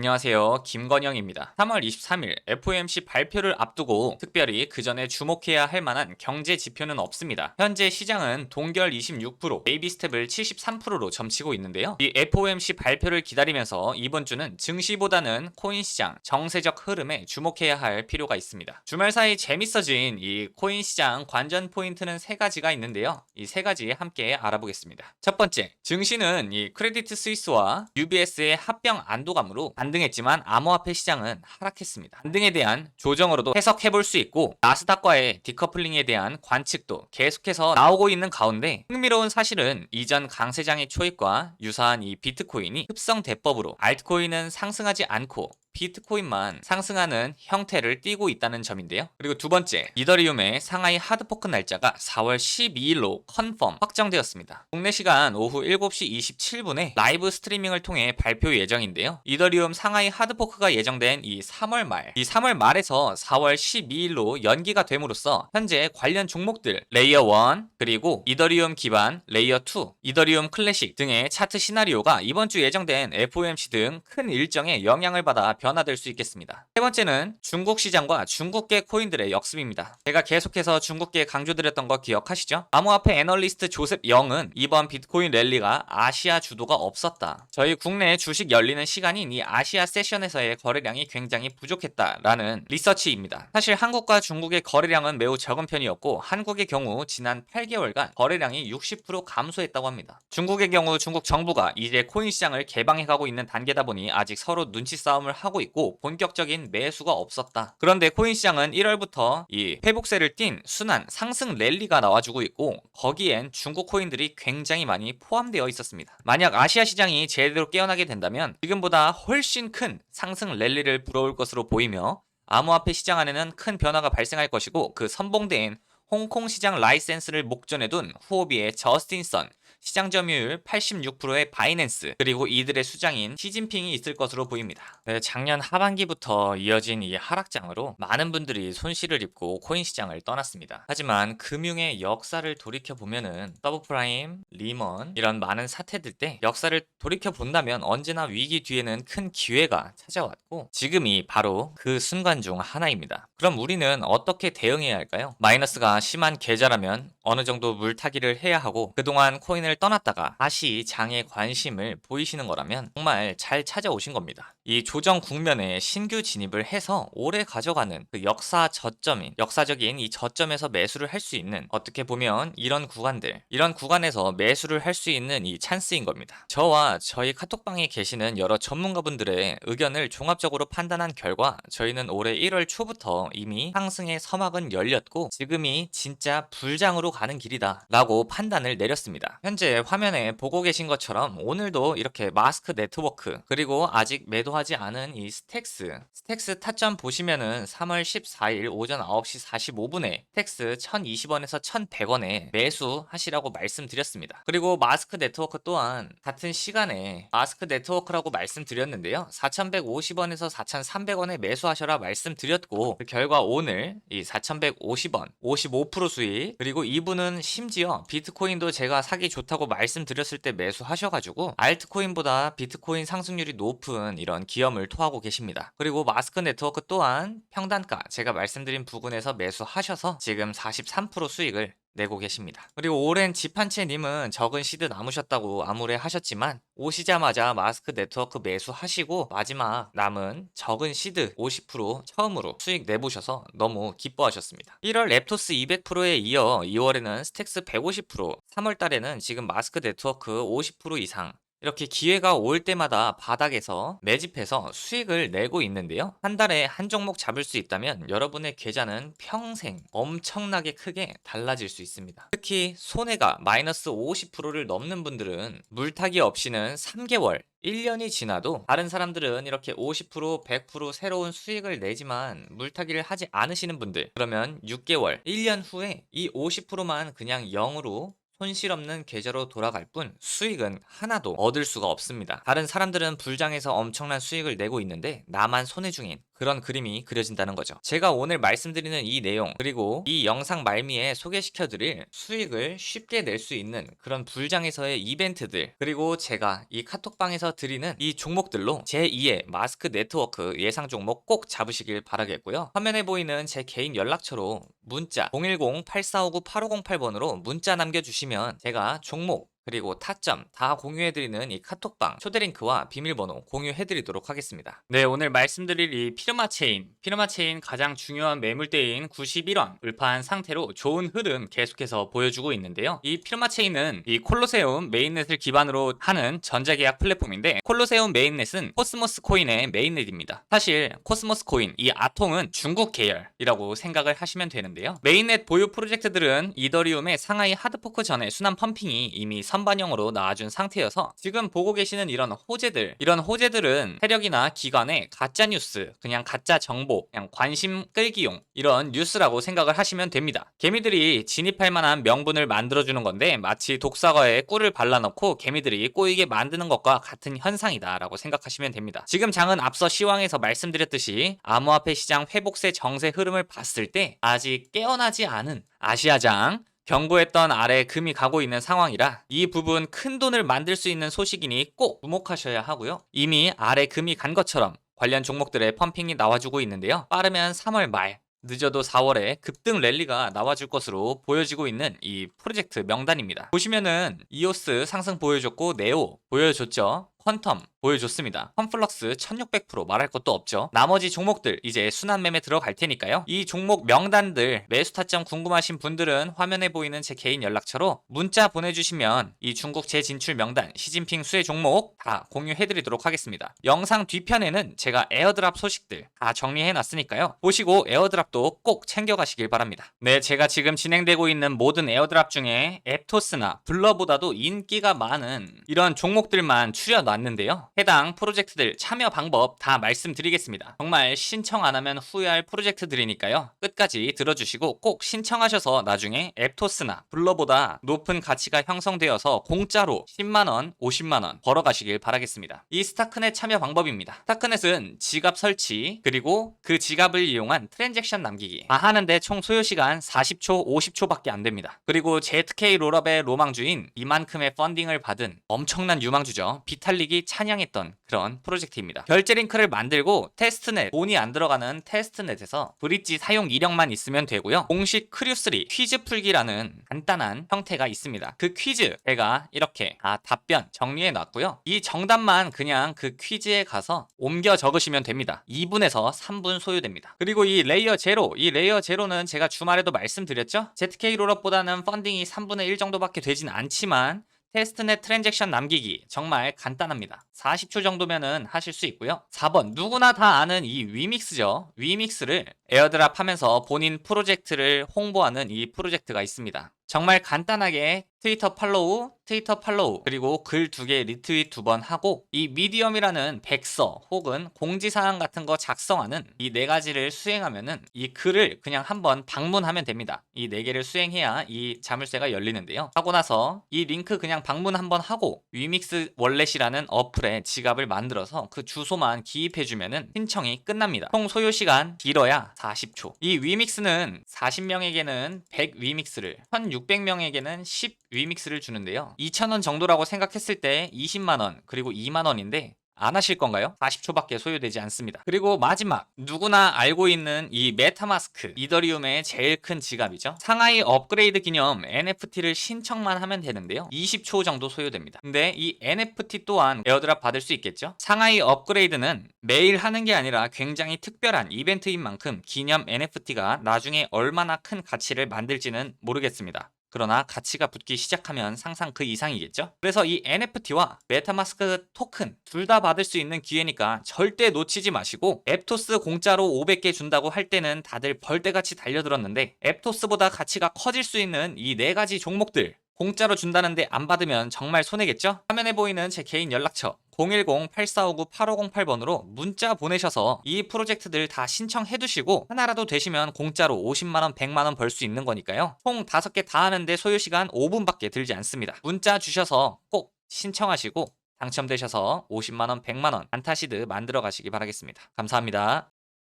안녕하세요. 김건영입니다. 3월 23일 FOMC 발표를 앞두고 특별히 그 전에 주목해야 할 만한 경제 지표는 없습니다. 현재 시장은 동결 26%, 베이비 스텝을 73%로 점치고 있는데요. 이 FOMC 발표를 기다리면서 이번 주는 증시보다는 코인 시장 정세적 흐름에 주목해야 할 필요가 있습니다. 주말 사이 재밌어진 이 코인 시장 관전 포인트는 세 가지가 있는데요. 이 세 가지 함께 알아보겠습니다. 첫 번째, 증시는 이 크레디트 스위스와 UBS의 합병 안도감으로 반등했지만 암호화폐 시장은 하락했습니다. 반등에 대한 조정으로도 해석해볼 수 있고 나스닥과의 디커플링에 대한 관측도 계속해서 나오고 있는 가운데 흥미로운 사실은 이전 강세장의 초입과 유사한 이 비트코인이 흡성 대법으로 알트코인은 상승하지 않고 비트코인만 상승하는 형태를 띠고 있다는 점인데요. 그리고 두 번째, 이더리움의 상하이 하드포크 날짜가 4월 12일로 컨펌 확정되었습니다. 국내 시간 오후 7시 27분에 라이브 스트리밍을 통해 발표 예정인데요. 이더리움 상하이 하드포크가 예정된 이 3월 말에서 4월 12일로 연기가 됨으로써 현재 관련 종목들 레이어 1 그리고 이더리움 기반 레이어 2, 이더리움 클래식 등의 차트 시나리오가 이번 주 예정된 FOMC 등 큰 일정에 영향을 받아 변화될 수 있겠습니다. 세 번째는 중국 시장과 중국계 코인들의 역습입니다. 제가 계속해서 중국계 강조드렸던 거 기억하시죠? 암호화폐 애널리스트 조셉 영은 이번 비트코인 랠리가 아시아 주도가 없었다. 저희 국내 주식 열리는 시간인 이 아시아 세션에서의 거래량이 굉장히 부족했다라는 리서치입니다. 사실 한국과 중국의 거래량은 매우 적은 편이었고 한국의 경우 지난 8개월간 거래량이 60% 감소했다고 합니다. 중국의 경우 중국 정부가 이제 코인 시장을 개방해가고 있는 단계다 보니 아직 서로 눈치 싸움을 하고 있고 본격적인 매수가 없었다. 그런데 코인 시장은 1월부터 이 회복세를 띈 순환 상승 랠리가 나와주고 있고 거기엔 중국 코인들이 굉장히 많이 포함되어 있었습니다. 만약 아시아 시장이 제대로 깨어나게 된다면 지금보다 훨씬 큰 상승 랠리를 불어올 것으로 보이며 암호화폐 시장 안에는 큰 변화가 발생할 것이고 그 선봉대인 홍콩 시장 라이센스를 목전에 둔 후오비의 저스틴 선, 시장 점유율 86%의 바이낸스, 그리고 이들의 수장인 시진핑이 있을 것으로 보입니다. 네, 작년 하반기부터 이어진 이 하락장으로 많은 분들이 손실을 입고 코인 시장을 떠났습니다. 하지만 금융의 역사를 돌이켜보면은 서브프라임, 리먼 이런 많은 사태들 때 역사를 돌이켜본다면 언제나 위기 뒤에는 큰 기회가 찾아왔고 지금이 바로 그 순간 중 하나입니다. 그럼 우리는 어떻게 대응해야 할까요? 마이너스가 심한 계좌라면 어느 정도 물타기를 해야 하고 그동안 코인을 떠났다가 다시 장에 관심을 보이시는 거라면 정말 잘 찾아오신 겁니다. 이 조정 국면에 신규 진입을 해서 오래 가져가는 그 역사적인 이 저점에서 매수를 할 수 있는 어떻게 보면 이런 구간에서 매수를 할 수 있는 이 찬스인 겁니다. 저와 저희 카톡방에 계시는 여러 전문가분들의 의견을 종합적으로 판단한 결과 저희는 올해 1월 초부터 이미 상승의 서막은 열렸고 지금이 진짜 불장으로 가는 길이다 라고 판단을 내렸습니다. 현재 화면에 보고 계신 것처럼 오늘도 이렇게 마스크 네트워크 그리고 아직 매도하지 않은 이 스택스 타점 보시면은 3월 14일 오전 9시 45분에 스택스 1020원에서 1100원에 매수하시라고 말씀드렸습니다. 그리고 마스크 네트워크 또한 같은 시간에 마스크 네트워크라고 말씀드렸는데요. 4150원에서 4300원에 매수하셔라 말씀드렸고 그 결과 오늘 이 4150원 55% 수익 그리고 이분은 심지어 비트코인도 제가 사기 좋다고 말씀드렸을 때 매수하셔가지고 알트코인보다 비트코인 상승률이 높은 이런 기염을 토하고 계십니다. 그리고 마스크 네트워크 또한 평단가 제가 말씀드린 부근에서 매수하셔서 지금 43% 수익을 내고 계십니다. 그리고 오랜 지판채님은 적은 시드 남으셨다고 암울해 하셨지만 오시자마자 마스크 네트워크 매수하시고 마지막 남은 적은 시드 50% 처음으로 수익 내보셔서 너무 기뻐하셨습니다. 1월 랩토스 200%에 이어 2월에는 스택스 150%, 3월달에는 지금 마스크 네트워크 50% 이상 이렇게 기회가 올 때마다 바닥에서 매집해서 수익을 내고 있는데요. 한 달에 한 종목 잡을 수 있다면 여러분의 계좌는 평생 엄청나게 크게 달라질 수 있습니다. 특히 손해가 마이너스 50%를 넘는 분들은 물타기 없이는 3개월 1년이 지나도 다른 사람들은 이렇게 50%, 100% 새로운 수익을 내지만 물타기를 하지 않으시는 분들 그러면 6개월, 1년 후에 이 50%만 그냥 0으로 손실 없는 계좌로 돌아갈 뿐 수익은 하나도 얻을 수가 없습니다. 다른 사람들은 불장에서 엄청난 수익을 내고 있는데 나만 손해 중인 그런 그림이 그려진다는 거죠. 제가 오늘 말씀드리는 이 내용, 그리고 이 영상 말미에 소개시켜드릴 수익을 쉽게 낼 수 있는 그런 불장에서의 이벤트들, 그리고 제가 이 카톡방에서 드리는 이 종목들로 제2의 마스크 네트워크 예상 종목 꼭 잡으시길 바라겠고요. 화면에 보이는 제 개인 연락처로 문자 010-8459-8508번으로 문자 남겨주시면 제가 종목 그리고 타점 다 공유해드리는 이 카톡방 초대링크와 비밀번호 공유해드리도록 하겠습니다. 네, 오늘 말씀드릴 이 피르마체인 가장 중요한 매물대인 91원 돌파한 상태로 좋은 흐름 계속해서 보여주고 있는데요. 이 피르마체인은 이 콜로세움 메인넷을 기반으로 하는 전자계약 플랫폼인데, 콜로세움 메인넷은 코스모스 코인의 메인넷입니다. 사실 코스모스 코인 이 아통은 중국 계열이라고 생각을 하시면 되는데요. 메인넷 보유 프로젝트들은 이더리움의 상하이 하드포크 전에 순환 펌핑이 이미 선반영으로 나와준 상태여서 지금 보고 계시는 이런 호재들은 세력이나 기관의 가짜 뉴스, 그냥 가짜 정보, 그냥 관심 끌기용 이런 뉴스라고 생각을 하시면 됩니다. 개미들이 진입할 만한 명분을 만들어주는 건데, 마치 독사과에 꿀을 발라놓고 개미들이 꼬이게 만드는 것과 같은 현상이다라고 생각하시면 됩니다. 지금 장은 앞서 시황에서 말씀드렸듯이 암호화폐 시장 회복세 정세 흐름을 봤을 때 아직 깨어나지 않은 아시아장 경고했던 아래 금이 가고 있는 상황이라 이 부분 큰 돈을 만들 수 있는 소식이니 꼭 주목하셔야 하고요. 이미 아래 금이 간 것처럼 관련 종목들의 펌핑이 나와주고 있는데요. 빠르면 3월 말, 늦어도 4월에 급등 랠리가 나와줄 것으로 보여지고 있는 이 프로젝트 명단입니다. 보시면은 이오스 상승 보여줬고 네오 보여줬죠. 퀀텀 보여줬습니다. 펌플럭스 1600% 말할 것도 없죠. 나머지 종목들 이제 순환 매매 들어갈 테니까요. 이 종목 명단들 매수 타점 궁금하신 분들은 화면에 보이는 제 개인 연락처로 문자 보내주시면 이 중국 재진출 명단, 시진핑 수혜 종목 다 공유해드리도록 하겠습니다. 영상 뒤편에는 제가 에어드랍 소식들 다 정리해놨으니까요. 보시고 에어드랍도 꼭 챙겨가시길 바랍니다. 네, 제가 지금 진행되고 있는 모든 에어드랍 중에 앱토스나 블러보다도 인기가 많은 이런 종목들만 추려놨는데요. 해당 프로젝트들 참여 방법 다 말씀드리겠습니다. 정말 신청 안 하면 후회할 프로젝트들이니까요. 끝까지 들어주시고 꼭 신청하셔서 나중에 앱토스나 블러보다 높은 가치가 형성되어서 공짜로 10만원, 50만원 벌어가시길 바라겠습니다. 이 스타크넷 참여 방법입니다. 스타크넷은 지갑 설치, 그리고 그 지갑을 이용한 트랜잭션 남기기 다 하는데 총 소요시간 40초, 50초밖에 안 됩니다. 그리고 ZK 롤업의 로망주인 이만큼의 펀딩을 받은 엄청난 유망주죠. 비탈릭이 찬양했던 그런 프로젝트입니다. 결제 링크를 만들고 테스트넷, 돈이 안 들어가는 테스트넷에서 브릿지 사용 이력만 있으면 되고요. 공식 크류3 퀴즈 풀기라는 간단한 형태가 있습니다. 그 퀴즈 제가 이렇게 다 답변 정리해 놨고요. 이 정답만 그냥 그 퀴즈에 가서 옮겨 적으시면 됩니다. 2분에서 3분 소요됩니다. 그리고 이 레이어 제로는 제가 주말에도 말씀드렸죠. ZK 롤업보다는 펀딩이 3분의 1 정도밖에 되진 않지만 테스트넷 트랜잭션 남기기 정말 간단합니다. 40초 정도면은 하실 수 있고요. 4번 누구나 다 아는 이 위믹스죠. 위믹스를 에어드랍 하면서 본인 프로젝트를 홍보하는 이 프로젝트가 있습니다. 정말 간단하게 트위터 팔로우 그리고 글 2개 리트윗 2번 하고 이 미디엄이라는 백서 혹은 공지사항 같은 거 작성하는 이 4가지를 수행하면은 이 글을 그냥 한번 방문하면 됩니다. 이 4개를 수행해야 이 자물쇠가 열리는데요. 하고 나서 이 링크 그냥 방문 한번 하고 위믹스 월렛이라는 어플에 지갑을 만들어서 그 주소만 기입해주면은 신청이 끝납니다. 총 소요시간 길어야 40초. 이 위믹스는 40명에게는 100 위믹스를, 1600명에게는 10 위믹스를 주는데요. 2,000원 정도라고 생각했을 때 20만원 그리고 2만원인데 안 하실 건가요? 40초밖에 소요되지 않습니다. 그리고 마지막 누구나 알고 있는 이 메타마스크, 이더리움의 제일 큰 지갑이죠. 상하이 업그레이드 기념 NFT를 신청만 하면 되는데요. 20초 정도 소요됩니다. 근데 이 NFT 또한 에어드랍 받을 수 있겠죠. 상하이 업그레이드는 매일 하는 게 아니라 굉장히 특별한 이벤트인 만큼 기념 NFT가 나중에 얼마나 큰 가치를 만들지는 모르겠습니다. 그러나 가치가 붙기 시작하면 상상 그 이상이겠죠? 그래서 이 NFT와 메타마스크 토큰 둘 다 받을 수 있는 기회니까 절대 놓치지 마시고, 앱토스 공짜로 500개 준다고 할 때는 다들 벌떼같이 달려들었는데 앱토스보다 가치가 커질 수 있는 이 4가지 종목들 공짜로 준다는데 안 받으면 정말 손해겠죠? 화면에 보이는 제 개인 연락처 010-8459-8508번으로 문자 보내셔서 이 프로젝트들 다 신청해 두시고 하나라도 되시면 공짜로 50만원, 100만원 벌 수 있는 거니까요. 총 5개 다 하는데 소요시간 5분밖에 들지 않습니다. 문자 주셔서 꼭 신청하시고 당첨되셔서 50만원, 100만원 안타시드 만들어 가시기 바라겠습니다. 감사합니다.